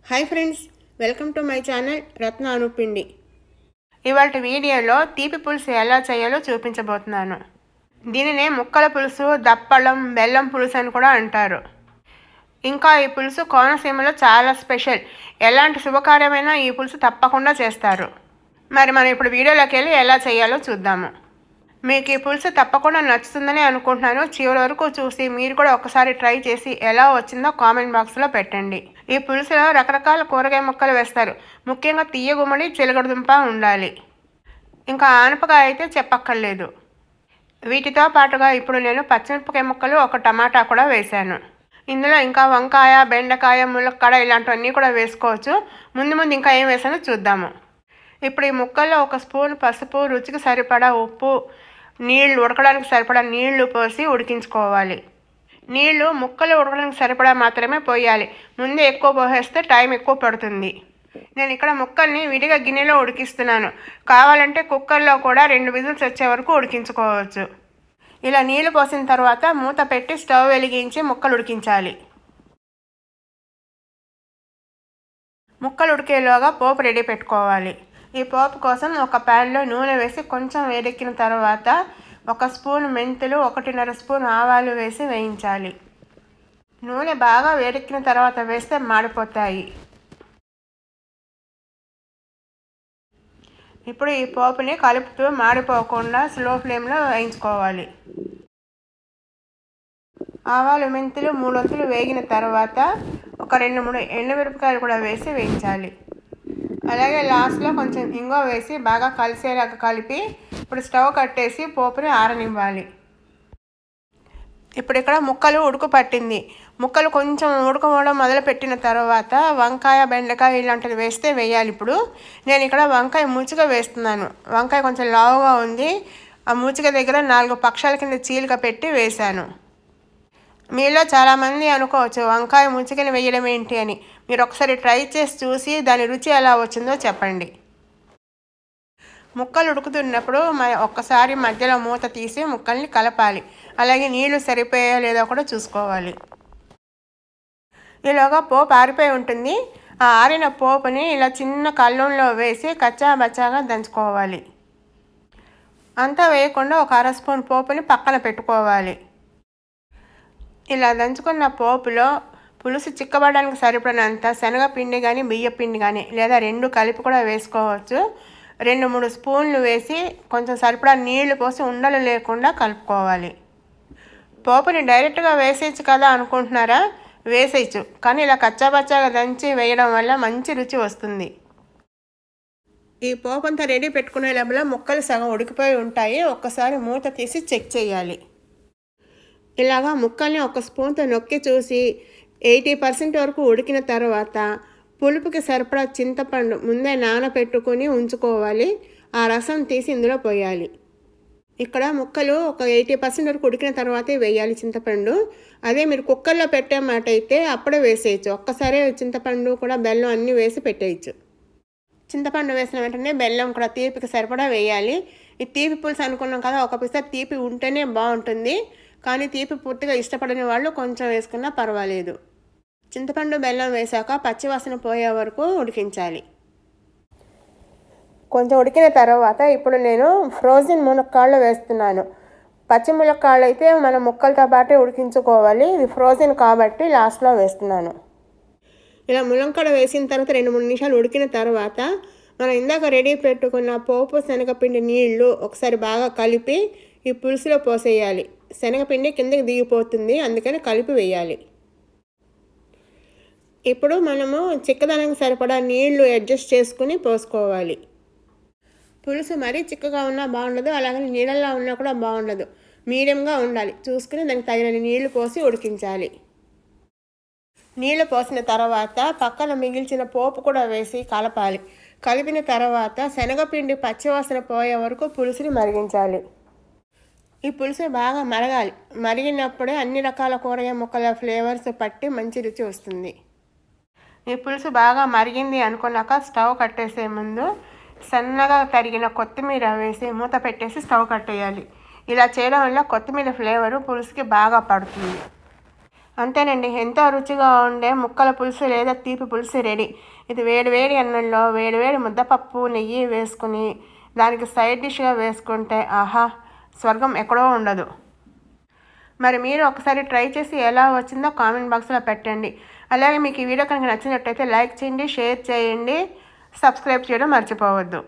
Hi friends, welcome to my channel Ratna Anupindi. ఇవాళ వీడియోలో తీపి పులుసు ఎలా చేయాలో చూపించబోతున్నాను. దీనినే ముక్కల పులుసు, దప్పడం, బెల్లం పులుసు అని కూడా అంటారు. ఇంకా ఈ పులుసు కోనసీమలో చాలా స్పెషల్. ఎలాంటి శుభకార్యమైనా ఈ పులుసు తప్పకుండా చేస్తారు. మరి మనం ఇప్పుడు వీడియోలోకి వెళ్ళి ఎలా చేయాలో చూద్దాము. మీకు ఈ పులుసు తప్పకుండా నచ్చుతుందని అనుకుంటున్నాను. చివరి వరకు చూసి మీరు కూడా ఒకసారి ట్రై చేసి ఎలా వచ్చిందో కామెంట్ బాక్స్లో పెట్టండి. ఈ పులుసులో రకరకాల కూరగాయ ముక్కలు వేస్తారు. ముఖ్యంగా తీయగుమ్మడి, చిలకడదుంప ఉండాలి. ఇంకా ఆనపకాయ అయితే చెప్పక్కర్లేదు. వీటితో పాటుగా ఇప్పుడు నేను పచ్చిమిరపకాయ ముక్కలు, ఒక టమాటా కూడా వేశాను. ఇందులో ఇంకా వంకాయ, బెండకాయ, ములక్కాడ ఇలాంటివన్నీ కూడా వేసుకోవచ్చు. ముందు ఇంకా ఏం వేసానో చూద్దాము. ఇప్పుడు ఈ ముక్కల్లో ఒక స్పూన్ పసుపు, రుచికి సరిపడా ఉప్పు, నీళ్లు, ఉడకడానికి సరిపడా నీళ్లు పోసి ఉడికించుకోవాలి. నీళ్లు ముక్కలు ఉడకడానికి సరిపడా మాత్రమే పోయాలి. ముందే ఎక్కువ పోసేస్తే టైం ఎక్కువ పడుతుంది. నేను ఇక్కడ ముక్కల్ని విడిగా గిన్నెలో ఉడికిస్తున్నాను. కావాలంటే కుక్కర్లో కూడా 2 విజిల్స్ వచ్చే వరకు ఉడికించుకోవచ్చు. ఇలా నీళ్లు పోసిన తర్వాత మూత పెట్టి స్టవ్ వెలిగించి ముక్కలు ఉడికించాలి. ముక్కలు ఉడికేలోగా పోపు రెడీ పెట్టుకోవాలి. ఈ పోపు కోసం ఒక ప్యాన్లో నూనె వేసి కొంచెం వేడెక్కిన తర్వాత 1 స్పూన్ మెంతులు, 1.5 స్పూన్ ఆవాలు వేసి వేయించాలి. నూనె బాగా వేడెక్కిన తర్వాత వేస్తే మాడిపోతాయి. ఇప్పుడు ఈ పోపుని కలుపుతూ మాడిపోకుండా స్లో ఫ్లేమ్లో వేయించుకోవాలి. ఆవాలు, మెంతులు 3 వంతులు వేగిన తర్వాత ఒక 2-3 ఎండుమిరపకాయలు కూడా వేసి వేయించాలి. అలాగే లాస్ట్లో కొంచెం ఇంగువ వేసి బాగా కలిసేలాగా కలిపి ఇప్పుడు స్టవ్ కట్టేసి పోపుని ఆరనివ్వాలి. ఇప్పుడు ఇక్కడ ముక్కలు ఉడుకు పట్టింది. ముక్కలు కొంచెం ఉడకవడం మొదలుపెట్టిన తర్వాత వంకాయ, బెండకాయ ఇలాంటివి వేస్తే వేయాలి. ఇప్పుడు నేను ఇక్కడ వంకాయ మూచిక వేస్తున్నాను. వంకాయ కొంచెం లావుగా ఉంది. ఆ మూచిక దగ్గర 4 పక్షాల కింద చీలిక పెట్టి వేశాను. మీలో చాలామంది అనుకోవచ్చు వంకాయ ముంచుకొని వేయడం ఏంటి అని. మీరు ఒకసారి ట్రై చేసి చూసి దాని రుచి ఎలా వచ్చిందో చెప్పండి. ముక్కలు ఉడుకుతున్నప్పుడు ఒక్కసారి మధ్యలో మూత తీసి ముక్కల్ని కలపాలి. అలాగే నీళ్లు సరిపోయా లేదా కూడా చూసుకోవాలి. ఈలోగా పోపు ఆరిపోయి ఉంటుంది. ఆ ఆరిన పోపుని ఇలా చిన్న కళ్ళంలో వేసి కచ్చా బచ్చాగా దంచుకోవాలి. అంతా వేయకుండా ఒక 1/2 స్పూన్ పోపుని పక్కన పెట్టుకోవాలి. ఇలా దంచుకున్న పోపులో పులుసు చిక్కబడడానికి సరిపడినంత శనగపిండి కానీ, బియ్యపిండి కానీ లేదా 2 కలిపి కూడా వేసుకోవచ్చు. 2-3 స్పూన్లు వేసి కొంచెం సరిపడా నీళ్లు పోసి ఉండలు లేకుండా కలుపుకోవాలి. పోపుని డైరెక్ట్గా వేసేయచ్చు కదా అనుకుంటున్నారా? వేసేయచ్చు, కానీ ఇలా కచ్చాబచ్చాగా దంచి వేయడం వల్ల మంచి రుచి వస్తుంది. ఈ పోపు అంతా రెడీ పెట్టుకునే లోపల ముక్కలు సగం ఉడికిపోయి ఉంటాయి. ఒక్కసారి మూత తీసి చెక్ చేయాలి. ఇలాగా ముక్కల్ని 1 స్పూన్తో నొక్కి చూసి 80% వరకు ఉడికిన తర్వాత పులుపుకి సరిపడా చింతపండు ముందే నానబెట్టుకొని ఉంచుకోవాలి. ఆ రసం తీసి ఇందులో పోయాలి. ఇక్కడ ముక్కలు ఒక 80% వరకు ఉడికిన తర్వాతే వేయాలి చింతపండు. అదే మీరు కుక్కర్లో పెట్టే మాట అయితే అప్పుడే వేసేయచ్చు. ఒక్కసారి చింతపండు కూడా బెల్లం అన్నీ వేసి పెట్టేయచ్చు. చింతపండు వేసిన వెంటనే బెల్లం కూడా తీపికి సరిపడా వేయాలి. ఈ తీపి పులుసు అనుకున్నాం కదా, ఒక పిసర్ తీపి ఉంటేనే బాగుంటుంది. కానీ తీపి పూర్తిగా ఇష్టపడని వాళ్ళు కొంచెం వేసుకున్నా పర్వాలేదు. చింతపండు, బెల్లం వేశాక పచ్చివాసన పోయే వరకు ఉడికించాలి. కొంచెం ఉడికిన తర్వాత ఇప్పుడు నేను ఫ్రోజన్ ములక్కాడలు వేస్తున్నాను. పచ్చి ములక్కాడలు అయితే మనం ముక్కలతో పాటే ఉడికించుకోవాలి. ఇది ఫ్రోజన్ కాబట్టి లాస్ట్లో వేస్తున్నాను. ఇలా ములక్కాడ వేసిన తర్వాత 2-3 నిమిషాలు ఉడికిన తర్వాత మనం ఇందాక రెడీ పెట్టుకున్న పోపు, శనగపిండి నీళ్లు ఒకసారి బాగా కలిపి ఈ పులుసులో పోసేయాలి. శనగపిండి కిందకి దిగిపోతుంది, అందుకని కలిపి వేయాలి. ఇప్పుడు మనము చిక్కదనానికి సరిపడా నీళ్లు అడ్జస్ట్ చేసుకుని పోసుకోవాలి. పులుసు మరీ చిక్కగా ఉన్నా బాగుండదు, అలాగే నీళ్ళల్లో ఉన్నా కూడా బాగుండదు. మీడియంగా ఉండాలి. చూసుకుని దానికి తగిన నీళ్లు పోసి ఉడికించాలి. నీళ్లు పోసిన తర్వాత పక్కన మిగిల్చిన పోపు కూడా వేసి కలపాలి. కలిపిన తర్వాత శనగపిండి పచ్చివాసన పోయే వరకు పులుసుని మరిగించాలి. ఈ పులుసు బాగా మరగాలి. మరిగినప్పుడే అన్ని రకాల కూరగాయ ముక్కల ఫ్లేవర్స్ పట్టి మంచి రుచి వస్తుంది. ఈ పులుసు బాగా మరిగింది అనుకున్నాక స్టవ్ కట్టేసే ముందు సన్నగా తరిగిన కొత్తిమీర వేసి మూత పెట్టేసి స్టవ్ కట్టేయాలి. ఇలా చేయడం వల్ల కొత్తిమీర ఫ్లేవరు పులుసుకి బాగా పడుతుంది. అంతేనండి, ఎంతో రుచిగా ఉండే ముక్కల పులుసు లేదా తీపి పులుసు రెడీ. ఇది వేడి వేడి అన్నంలో వేడి వేడి ముద్దపప్పు నెయ్యి వేసుకుని దానికి సైడ్ డిష్గా వేసుకుంటే ఆహా, స్వర్గం ఎక్కడో ఉండదు. మరి మీరు ఒకసారి ట్రై చేసి ఎలా వచ్చిందో కామెంట్ బాక్స్లో పెట్టండి. అలాగే మీకు ఈ వీడియో కనుక నచ్చినట్టయితే లైక్ చేయండి, షేర్ చేయండి, సబ్స్క్రైబ్ చేయడం మర్చిపోవద్దు.